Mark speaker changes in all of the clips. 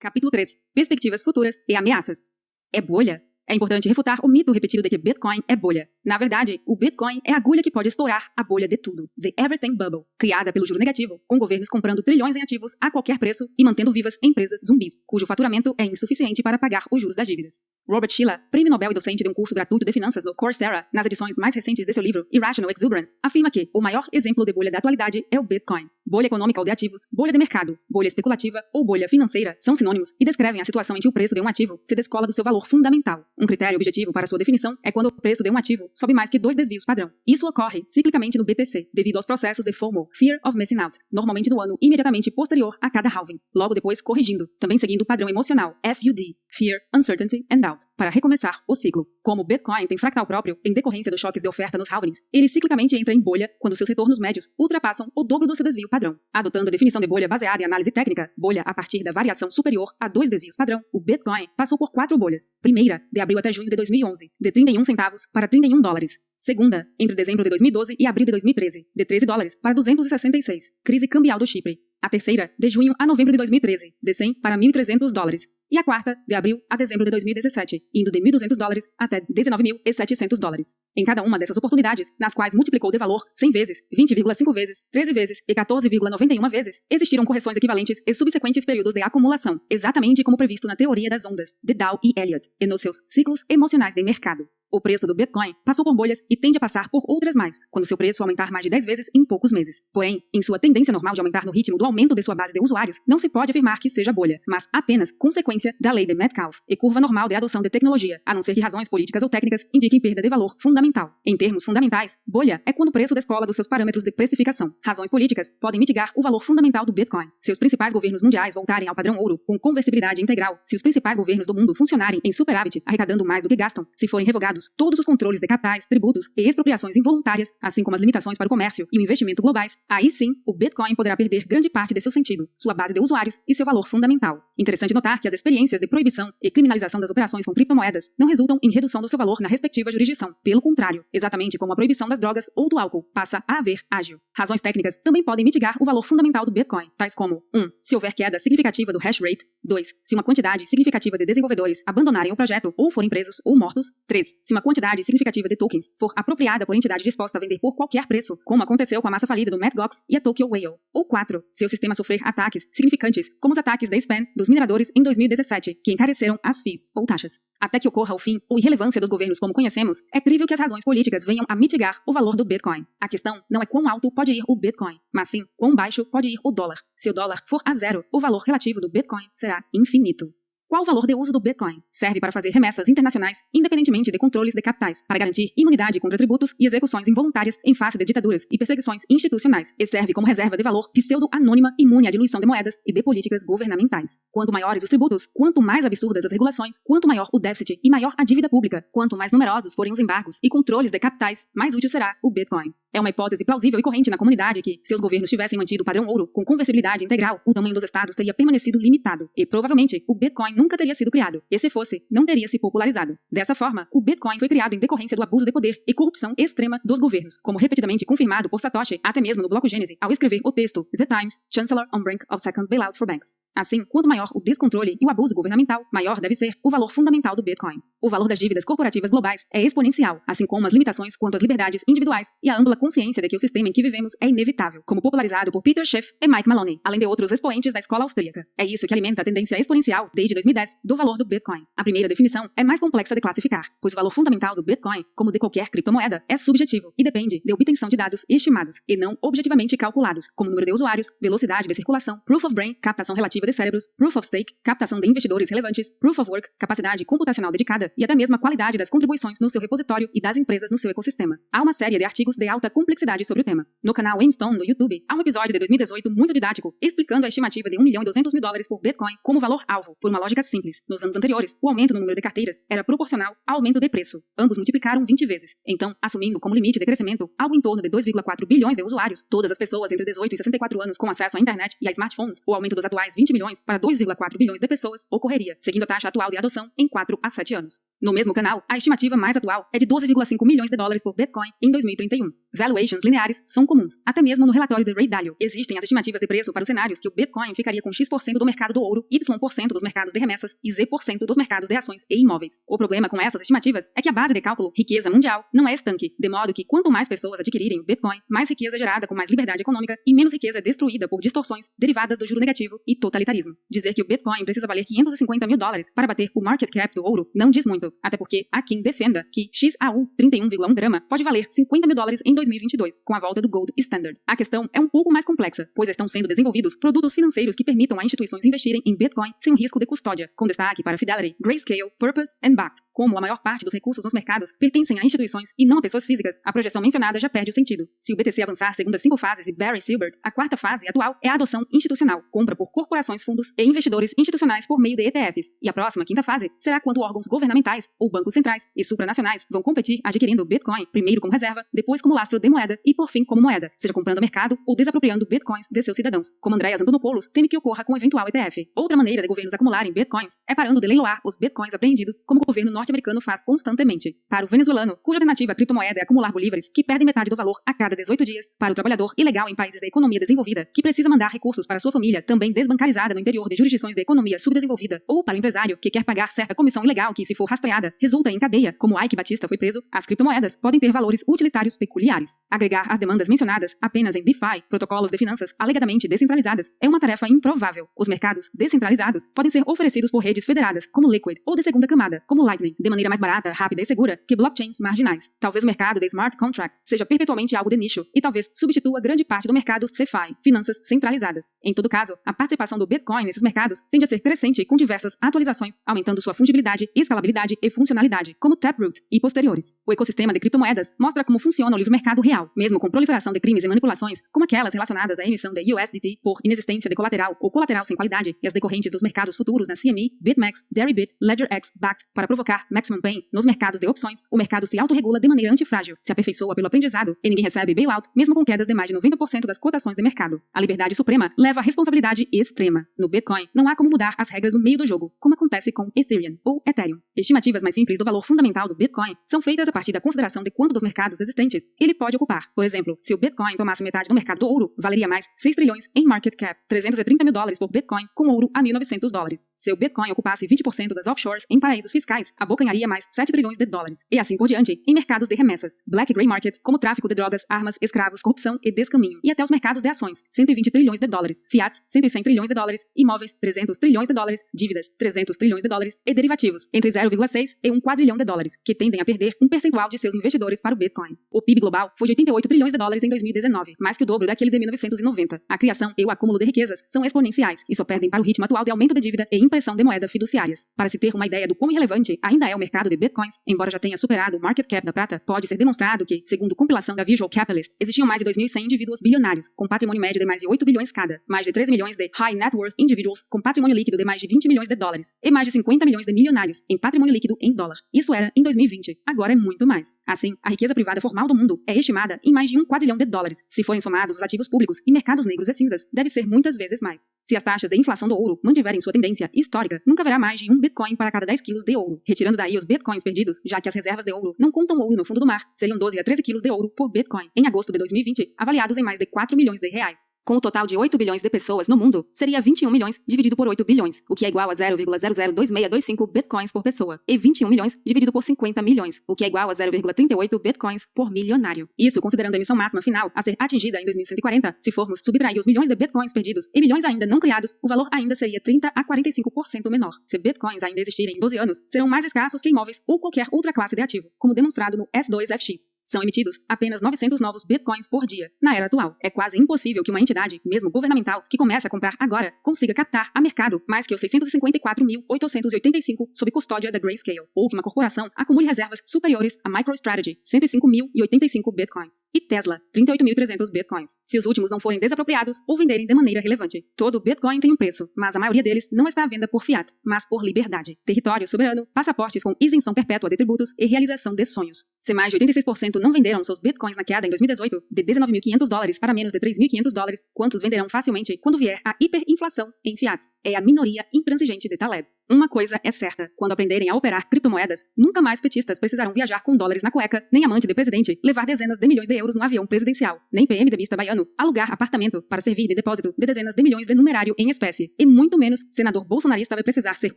Speaker 1: Capítulo 3. Perspectivas futuras e ameaças. É bolha? É importante refutar o mito repetido de que Bitcoin é bolha. Na verdade, o Bitcoin é a agulha que pode estourar a bolha de tudo. The Everything Bubble. Criada pelo juro negativo, com governos comprando trilhões em ativos a qualquer preço e mantendo vivas empresas zumbis, cujo faturamento é insuficiente para pagar os juros das dívidas. Robert Shiller, prêmio Nobel e docente de um curso gratuito de finanças no Coursera, nas edições mais recentes de seu livro Irrational Exuberance, afirma que o maior exemplo de bolha da atualidade é o Bitcoin. Bolha econômica ou de ativos, bolha de mercado, bolha especulativa ou bolha financeira são sinônimos e descrevem a situação em que o preço de um ativo se descola do seu valor fundamental. Um critério objetivo para sua definição é quando o preço de um ativo sobe mais que 2 desvios padrão. Isso ocorre ciclicamente no BTC, devido aos processos de FOMO, Fear of Missing Out, normalmente no ano imediatamente posterior a cada halving, logo depois corrigindo, também seguindo o padrão emocional FUD, Fear, Uncertainty and Doubt, para recomeçar o ciclo. Como o Bitcoin tem fractal próprio em decorrência dos choques de oferta nos halvings, ele ciclicamente entra em bolha quando seus retornos médios ultrapassam o dobro do seu desvio padrão. Adotando a definição de bolha baseada em análise técnica, bolha a partir da variação superior a 2 desvios padrão, o Bitcoin passou por 4 bolhas. Primeira, de abril até junho de 2011, de 31 centavos para 31 dólares. Segunda, entre dezembro de 2012 e abril de 2013, de 13 dólares para 266, crise cambial do Chipre. A terceira, de junho a novembro de 2013, de 100 para 1.300 dólares. E a quarta, de abril a dezembro de 2017, indo de 1.200 dólares até 19.700 dólares. Em cada uma dessas oportunidades, nas quais multiplicou de valor 100 vezes, 20,5 vezes, 13 vezes e 14,91 vezes, existiram correções equivalentes e subsequentes períodos de acumulação, exatamente como previsto na teoria das ondas, de Dow e Elliott, e nos seus ciclos emocionais de mercado. O preço do Bitcoin passou por bolhas e tende a passar por outras mais, quando seu preço aumentar mais de 10 vezes em poucos meses. Porém, em sua tendência normal de aumentar no ritmo do aumento de sua base de usuários, não se pode afirmar que seja bolha, mas apenas consequência da lei de Metcalfe e curva normal de adoção de tecnologia, a não ser que razões políticas ou técnicas indiquem perda de valor fundamental. Em termos fundamentais, bolha é quando o preço descola dos seus parâmetros de precificação. Razões políticas podem mitigar o valor fundamental do Bitcoin. Se os principais governos mundiais voltarem ao padrão ouro, com conversibilidade integral, se os principais governos do mundo funcionarem em superávit, arrecadando mais do que gastam, se forem revogados todos os controles de capitais, tributos e expropriações involuntárias, assim como as limitações para o comércio e o investimento globais, aí sim, o Bitcoin poderá perder grande parte de seu sentido, sua base de usuários e seu valor fundamental. Interessante notar que as experiências de proibição e criminalização das operações com criptomoedas não resultam em redução do seu valor na respectiva jurisdição. Pelo contrário, exatamente como a proibição das drogas ou do álcool passa a haver ágil. Razões técnicas também podem mitigar o valor fundamental do Bitcoin, tais como 1. Se houver queda significativa do hash rate. 2. Se uma quantidade significativa de desenvolvedores abandonarem o projeto ou forem presos ou mortos. 3. Se uma quantidade significativa de tokens for apropriada por entidade disposta a vender por qualquer preço, como aconteceu com a massa falida do Mt. Gox e a Tokyo Whale. Ou 4. Se o sistema sofrer ataques significantes, como os ataques da spam dos mineradores em 2017, que encareceram as fees ou taxas. Até que ocorra o fim ou irrelevância dos governos como conhecemos, é crível que as razões políticas venham a mitigar o valor do Bitcoin. A questão não é quão alto pode ir o Bitcoin, mas sim quão baixo pode ir o dólar. Se o dólar for a zero, o valor relativo do Bitcoin será infinito. Qual o valor de uso do Bitcoin? Serve para fazer remessas internacionais, independentemente de controles de capitais, para garantir imunidade contra tributos e execuções involuntárias em face de ditaduras e perseguições institucionais, e serve como reserva de valor pseudo-anônima imune à diluição de moedas e de políticas governamentais. Quanto maiores os tributos, quanto mais absurdas as regulações, quanto maior o déficit e maior a dívida pública, quanto mais numerosos forem os embargos e controles de capitais, mais útil será o Bitcoin. É uma hipótese plausível e corrente na comunidade que, se os governos tivessem mantido o padrão ouro com conversibilidade integral, o tamanho dos estados teria permanecido limitado, e provavelmente o Bitcoin nunca teria sido criado, e se fosse, não teria se popularizado. Dessa forma, o Bitcoin foi criado em decorrência do abuso de poder e corrupção extrema dos governos, como repetidamente confirmado por Satoshi até mesmo no bloco Gênese ao escrever o texto The Times, Chancellor on Brink of Second Bailout for Banks. Assim, quanto maior o descontrole e o abuso governamental, maior deve ser o valor fundamental do Bitcoin. O valor das dívidas corporativas globais é exponencial, assim como as limitações quanto às liberdades individuais e a ampla consciência de que o sistema em que vivemos é inevitável, como popularizado por Peter Schiff e Mike Maloney, além de outros expoentes da escola austríaca. É isso que alimenta a tendência exponencial, desde 2010, do valor do Bitcoin. A primeira definição é mais complexa de classificar, pois o valor fundamental do Bitcoin, como de qualquer criptomoeda, é subjetivo e depende de obtenção de dados estimados, e não objetivamente calculados, como número de usuários, velocidade de circulação, proof of brain, captação relativa de cérebros, proof of stake, captação de investidores relevantes, proof of work, capacidade computacional dedicada e até mesmo a qualidade das contribuições no seu repositório e das empresas no seu ecossistema. Há uma série de artigos de alta complexidade sobre o tema. No canal Weinstone no YouTube, há um episódio de 2018 muito didático, explicando a estimativa de $1.200.000 por Bitcoin como valor-alvo, por uma lógica simples. Nos anos anteriores, o aumento no número de carteiras era proporcional ao aumento de preço. Ambos multiplicaram 20 vezes. Então, assumindo como limite de crescimento algo em torno de 2,4 bilhões de usuários, todas as pessoas entre 18 e 64 anos com acesso à internet e a smartphones, o aumento dos atuais 20 milhões para 2,4 bilhões de pessoas ocorreria, seguindo a taxa atual de adoção em 4 a 7 anos. No mesmo canal, a estimativa mais atual é de 12,5 milhões de dólares por Bitcoin em 2031. Valuations lineares são comuns, até mesmo no relatório de Ray Dalio. Existem as estimativas de preço para os cenários que o Bitcoin ficaria com X% do mercado do ouro, Y% dos mercados de remessas e Z% dos mercados de ações e imóveis. O problema com essas estimativas é que a base de cálculo, riqueza mundial, não é estanque, de modo que quanto mais pessoas adquirirem o Bitcoin, mais riqueza é gerada com mais liberdade econômica e menos riqueza é destruída por distorções derivadas do juro negativo e totalitarismo. Dizer que o Bitcoin precisa valer 550 mil dólares para bater o market cap do ouro não diz muito, até porque há quem defenda que XAU 31,1 grama pode valer 50 mil dólares em 2022, com a volta do Gold Standard. A questão é um pouco mais complexa, pois estão sendo desenvolvidos produtos financeiros que permitam a instituições investirem em Bitcoin sem o risco de custódia, com destaque para Fidelity, Grayscale, Purpose and Bakkt. Como a maior parte dos recursos nos mercados pertencem a instituições e não a pessoas físicas, a projeção mencionada já perde o sentido. Se o BTC avançar segundo as 5 fases de Barry Silbert, a quarta fase atual é a adoção institucional, compra por corporações, fundos e investidores institucionais por meio de ETFs, e a próxima quinta fase será quando órgãos governamentais ou bancos centrais e supranacionais vão competir adquirindo Bitcoin, primeiro como reserva, depois como lastro de moeda e por fim como moeda, seja comprando a mercado ou desapropriando Bitcoins de seus cidadãos, como Andreas Antonopoulos teme que ocorra com o eventual ETF. Outra maneira de governos acumularem Bitcoins é parando de leiloar os Bitcoins apreendidos, como o governo norte-americano faz constantemente. Para o venezuelano, cuja alternativa à criptomoeda é acumular bolívares, que perdem metade do valor a cada 18 dias, para o trabalhador ilegal em países da economia desenvolvida, que precisa mandar recursos para sua família, também desbancarizada no interior de jurisdições de economia subdesenvolvida, ou para o empresário que quer pagar certa comissão ilegal que, se for rastreada, resulta em cadeia, como Ike Batista foi preso, as criptomoedas podem ter valores utilitários peculiares. Agregar as demandas mencionadas apenas em DeFi, protocolos de finanças alegadamente descentralizadas, é uma tarefa improvável. Os mercados descentralizados podem ser oferecidos por redes federadas, como Liquid, ou de segunda camada, como Lightning, de maneira mais barata, rápida e segura que blockchains marginais. Talvez o mercado de smart contracts seja perpetualmente algo de nicho e talvez substitua grande parte do mercado CeFi, finanças centralizadas. Em todo caso, a participação do Bitcoin nesses mercados tende a ser crescente com diversas atualizações, aumentando sua fungibilidade, escalabilidade e funcionalidade, como Taproot e posteriores. O ecossistema de criptomoedas mostra como funciona o livre mercado real, mesmo com proliferação de crimes e manipulações, como aquelas relacionadas à emissão de USDT por inexistência de colateral ou colateral sem qualidade, e as decorrentes dos mercados futuros na CME, BitMEX, Deribit, LedgerX, Bakkt, para provocar maximum pain nos mercados de opções. O mercado se autorregula de maneira antifrágil, se aperfeiçoa pelo aprendizado e ninguém recebe bailout, mesmo com quedas de mais de 90% das cotações de mercado. A liberdade suprema leva a responsabilidade extrema. No Bitcoin, não há como mudar as regras no meio do jogo, como acontece com Ethereum ou Ethereum. Estimativas mais simples do valor fundamental do Bitcoin são feitas a partir da consideração de quanto dos mercados existentes ele pode ocupar. Por exemplo, se o Bitcoin tomasse metade do mercado do ouro, valeria mais 6 trilhões em market cap, 330 mil dólares por Bitcoin, com ouro a 1.900 dólares. Se o Bitcoin ocupasse 20% das offshores em paraísos fiscais, abocanharia mais 7 trilhões de dólares. E assim por diante, em mercados de remessas, black gray market, como tráfico de drogas, armas, escravos, corrupção e descaminho. E até os mercados de ações, 120 trilhões de dólares, fiat, 100 trilhões de dólares, imóveis, 300 trilhões de dólares, dívidas, 300 trilhões de dólares e derivativos, entre 0,6 e 1 quadrilhão de dólares, que tendem a perder um percentual de seus investidores para o Bitcoin. O PIB global foi de 88 trilhões de dólares em 2019, mais que o dobro daquele de 1990. A criação e o acúmulo de riquezas são exponenciais e só perdem para o ritmo atual de aumento de dívida e impressão de moeda fiduciárias. Para se ter uma ideia do quão irrelevante ainda é o mercado de Bitcoins, embora já tenha superado o market cap da prata, pode ser demonstrado que, segundo compilação da Visual Capitalist, existiam mais de 2.100 indivíduos bilionários, com patrimônio médio de mais de 8 bilhões cada, mais de 13 milhões de high net worth individuals com patrimônio líquido de mais de 20 milhões de dólares e mais de 50 milhões de milionários em patrimônio líquido em dólar. Isso era em 2020, agora é muito mais. Assim, a riqueza privada formal do mundo é estimada em mais de 1 quadrilhão de dólares. Se forem somados os ativos públicos e mercados negros e cinzas, deve ser muitas vezes mais. Se as taxas de inflação do ouro mantiverem sua tendência histórica, nunca haverá mais de 1 Bitcoin para cada 10 quilos de ouro. Retirando daí os Bitcoins perdidos, já que as reservas de ouro não contam ouro no fundo do mar, seriam 12 a 13 quilos de ouro por Bitcoin, em agosto de 2020, avaliados em mais de 4 milhões de reais. Com o total de 8 bilhões de pessoas no mundo, seria 21 milhões dividido por 8 bilhões, o que é igual a 0,002625 bitcoins por pessoa, e 21 milhões dividido por 50 milhões, o que é igual a 0,38 bitcoins por milionário. Isso considerando a emissão máxima final a ser atingida em 2140, se formos subtrair os milhões de bitcoins perdidos e milhões ainda não criados, o valor ainda seria 30 a 45% menor. Se bitcoins ainda existirem em 12 anos, serão mais escassos que imóveis ou qualquer outra classe de ativo, como demonstrado no S2FX. São emitidos apenas 900 novos bitcoins por dia. Na era atual, é quase impossível que uma entidade, mesmo governamental, que comece a comprar agora, consiga captar a mercado mais que os 654.885 sob custódia da Grayscale, ou que uma corporação acumule reservas superiores a MicroStrategy, 105.085 bitcoins, e Tesla, 38.300 bitcoins, se os últimos não forem desapropriados ou venderem de maneira relevante. Todo bitcoin tem um preço, mas a maioria deles não está à venda por fiat, mas por liberdade, território soberano, passaportes com isenção perpétua de tributos e realização de sonhos. Se mais de 86% não venderam seus bitcoins na queda em 2018, de $19.500 para menos de $3.500, quantos venderão facilmente quando vier a hiperinflação em fiat? É a minoria intransigente de Taleb. Uma coisa é certa, quando aprenderem a operar criptomoedas, nunca mais petistas precisarão viajar com dólares na cueca, nem amante de presidente levar dezenas de milhões de euros no avião presidencial, nem PMDBista baiano alugar apartamento para servir de depósito de dezenas de milhões de numerário em espécie, e muito menos senador bolsonarista vai precisar ser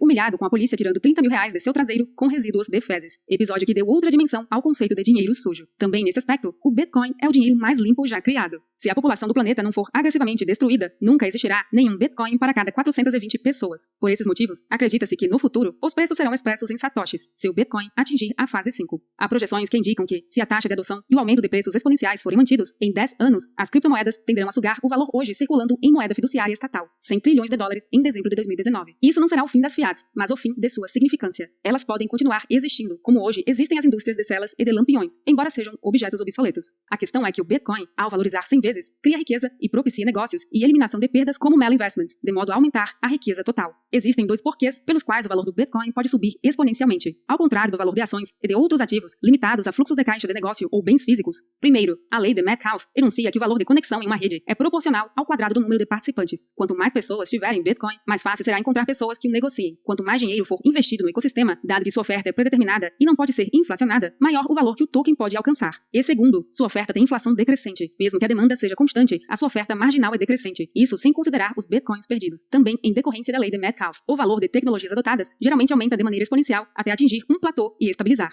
Speaker 1: humilhado com a polícia tirando R$30 mil de seu traseiro com resíduos de fezes. Episódio que deu outra dimensão ao conceito de dinheiro sujo. Também nesse aspecto, o Bitcoin é o dinheiro mais limpo já criado. Se a população do planeta não for agressivamente destruída, nunca existirá nenhum Bitcoin para cada 420 pessoas. Por esses motivos, acredita-se que no futuro, os preços serão expressos em satoshis, se o Bitcoin atingir a fase 5. Há projeções que indicam que, se a taxa de adoção e o aumento de preços exponenciais forem mantidos, em 10 anos, as criptomoedas tenderão a sugar o valor hoje circulando em moeda fiduciária estatal, $100 trilhões em dezembro de 2019. Isso não será o fim das fiat, mas o fim de sua significância. Elas podem continuar existindo, como hoje existem as indústrias de celas e de lampiões, embora sejam objetos obsoletos. A questão é que o Bitcoin, ao valorizar 100 vezes, cria riqueza e propicia negócios e eliminação de perdas como Mel Investments, de modo a aumentar a riqueza total. Existem dois porquês pelos quais o valor do Bitcoin pode subir exponencialmente, ao contrário do valor de ações e de outros ativos limitados a fluxos de caixa de negócio ou bens físicos. Primeiro, a lei de Metcalfe enuncia que o valor de conexão em uma rede é proporcional ao quadrado do número de participantes. Quanto mais pessoas tiverem Bitcoin, mais fácil será encontrar pessoas que o negociem. Quanto mais dinheiro for investido no ecossistema, dado que sua oferta é predeterminada e não pode ser inflacionada, maior o valor que o token pode alcançar. E segundo, sua oferta tem inflação decrescente. Mesmo que a demanda seja constante, a sua oferta marginal é decrescente. Isso sem considerar os Bitcoins perdidos. Também em decorrência da lei de Metcalfe, o valor de tecnologias adotadas geralmente aumenta de maneira exponencial até atingir um platô e estabilizar.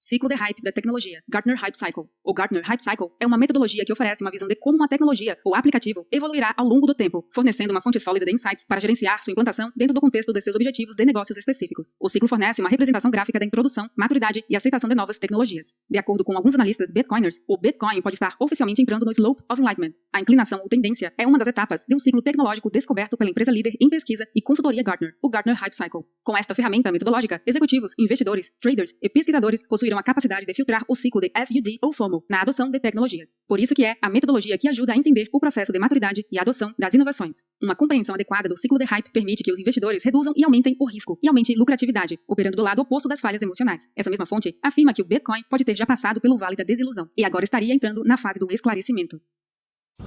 Speaker 1: Ciclo de hype da tecnologia, Gartner Hype Cycle. O Gartner Hype Cycle é uma metodologia que oferece uma visão de como uma tecnologia ou aplicativo evoluirá ao longo do tempo, fornecendo uma fonte sólida de insights para gerenciar sua implantação dentro do contexto de seus objetivos de negócios específicos. O ciclo fornece uma representação gráfica da introdução, maturidade e aceitação de novas tecnologias. De acordo com alguns analistas Bitcoiners, o Bitcoin pode estar oficialmente entrando no Slope of Enlightenment. A inclinação ou tendência é uma das etapas de um ciclo tecnológico descoberto pela empresa líder em pesquisa e consultoria Gartner, o Gartner Hype Cycle. Com esta ferramenta metodológica, executivos, investidores, traders e pesquisadores possuíram a capacidade de filtrar o ciclo de FUD ou FOMO na adoção de tecnologias. Por isso que é a metodologia que ajuda a entender o processo de maturidade e adoção das inovações. Uma compreensão adequada do ciclo de hype permite que os investidores reduzam e aumentem o risco e aumente lucratividade, operando do lado oposto das falhas emocionais. Essa mesma fonte afirma que o Bitcoin pode ter já passado pelo vale da desilusão e agora estaria entrando na fase do esclarecimento.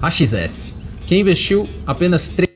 Speaker 2: AXS. Quem investiu apenas 3...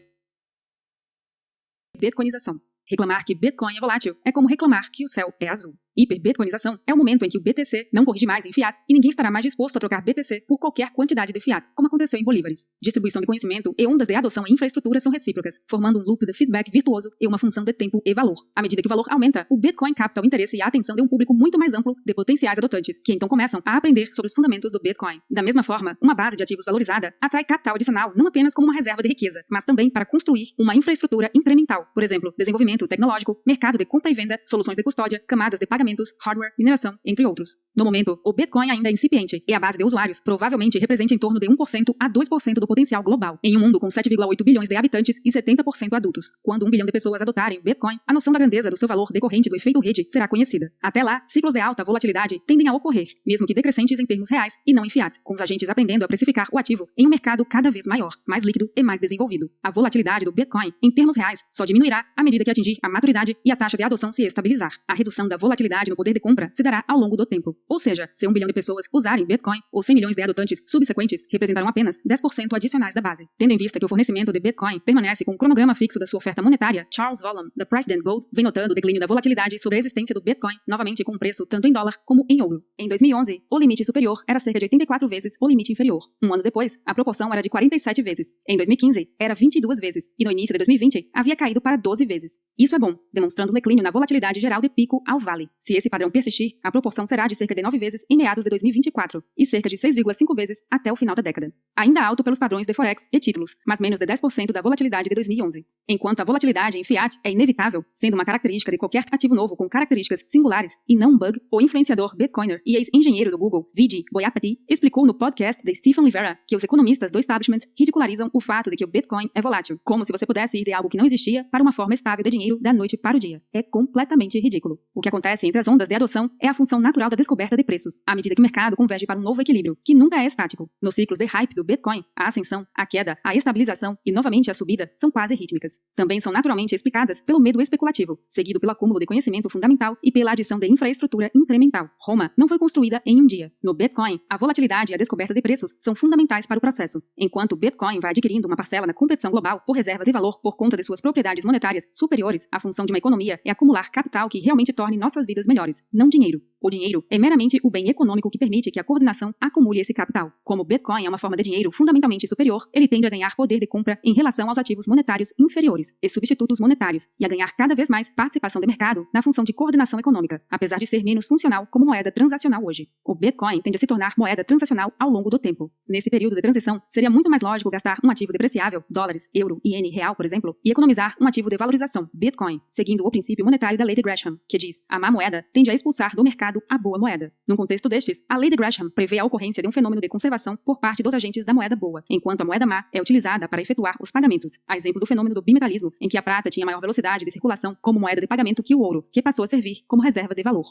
Speaker 1: Bitcoinização. Reclamar que Bitcoin é volátil é como reclamar que o céu é azul. Hiperbitcoinização é o momento em que o BTC não corrige mais em fiat e ninguém estará mais disposto a trocar BTC por qualquer quantidade de fiat, como aconteceu em bolívares. Distribuição de conhecimento e ondas de adoção em infraestrutura são recíprocas, formando um loop de feedback virtuoso e uma função de tempo e valor. À medida que o valor aumenta, o Bitcoin capta o interesse e a atenção de um público muito mais amplo de potenciais adotantes, que então começam a aprender sobre os fundamentos do Bitcoin. Da mesma forma, uma base de ativos valorizada atrai capital adicional não apenas como uma reserva de riqueza, mas também para construir uma infraestrutura incremental, por exemplo, desenvolvimento tecnológico, mercado de compra e venda, soluções de custódia, camadas de pagamentos, hardware, mineração, entre outros. No momento, o Bitcoin ainda é incipiente e a base de usuários provavelmente representa em torno de 1% a 2% do potencial global, em um mundo com 7,8 bilhões de habitantes e 70% adultos. Quando 1 bilhão de pessoas adotarem o Bitcoin, a noção da grandeza do seu valor decorrente do efeito rede será conhecida. Até lá, ciclos de alta volatilidade tendem a ocorrer, mesmo que decrescentes em termos reais e não em fiat, com os agentes aprendendo a precificar o ativo em um mercado cada vez maior, mais líquido e mais desenvolvido. A volatilidade do Bitcoin, em termos reais, só diminuirá à medida que atingir a maturidade e a taxa de adoção se estabilizar. A redução da volatilidade no poder de compra se dará ao longo do tempo. Ou seja, se 1 bilhão de pessoas usarem Bitcoin, ou 100 milhões de adotantes subsequentes representarão apenas 10% adicionais da base. Tendo em vista que o fornecimento de Bitcoin permanece com o cronograma fixo da sua oferta monetária, Charles Vollum, da President Gold, vem notando o declínio da volatilidade sobre a existência do Bitcoin, novamente com preço tanto em dólar como em ouro. Em 2011, o limite superior era cerca de 84 vezes o limite inferior. Um ano depois, a proporção era de 47 vezes. Em 2015, era 22 vezes. E no início de 2020, havia caído para 12 vezes. Isso é bom, demonstrando um declínio na volatilidade geral de pico ao vale. Se esse padrão persistir, a proporção será de cerca de 9 vezes em meados de 2024 e cerca de 6,5 vezes até o final da década. Ainda alto pelos padrões de Forex e títulos, mas menos de 10% da volatilidade de 2011. Enquanto a volatilidade em fiat é inevitável, sendo uma característica de qualquer ativo novo com características singulares e não um bug, o influenciador Bitcoiner e ex-engenheiro do Google, Vijay Boyapati, explicou no podcast de Stephen Livera que os economistas do establishment ridicularizam o fato de que o Bitcoin é volátil, como se você pudesse ir de algo que não existia para uma forma estável de dinheiro da noite para o dia. É completamente ridículo. O que acontece entre as ondas de adoção é a função natural da descoberta de preços, à medida que o mercado converge para um novo equilíbrio, que nunca é estático. Nos ciclos de hype do Bitcoin, a ascensão, a queda, a estabilização e novamente a subida são quase rítmicas. Também são naturalmente explicadas pelo medo especulativo, seguido pelo acúmulo de conhecimento fundamental e pela adição de infraestrutura incremental. Roma não foi construída em um dia. No Bitcoin, a volatilidade e a descoberta de preços são fundamentais para o processo. Enquanto o Bitcoin vai adquirindo uma parcela na competição global por reserva de valor por conta de suas propriedades monetárias superiores, a função de uma economia é acumular capital que realmente torne nossas vidas melhores, não dinheiro. O dinheiro é meramente o bem econômico que permite que a coordenação acumule esse capital. Como o Bitcoin é uma forma de dinheiro fundamentalmente superior, ele tende a ganhar poder de compra em relação aos ativos monetários inferiores e substitutos monetários, e a ganhar cada vez mais participação de mercado na função de coordenação econômica, apesar de ser menos funcional como moeda transacional hoje. O Bitcoin tende a se tornar moeda transacional ao longo do tempo. Nesse período de transição, seria muito mais lógico gastar um ativo depreciável, dólares, euro, iene, real, por exemplo, e economizar um ativo de valorização, Bitcoin, seguindo o princípio monetário da Lei de Gresham, que diz: a má moeda tende a expulsar do mercado a boa moeda. Num contexto destes, a Lei de Gresham prevê a ocorrência de um fenômeno de conservação por parte dos agentes da moeda boa, enquanto a moeda má é utilizada para efetuar os pagamentos, a exemplo do fenômeno do bimetalismo, em que a prata tinha maior velocidade de circulação como moeda de pagamento que o ouro, que passou a servir como reserva de valor.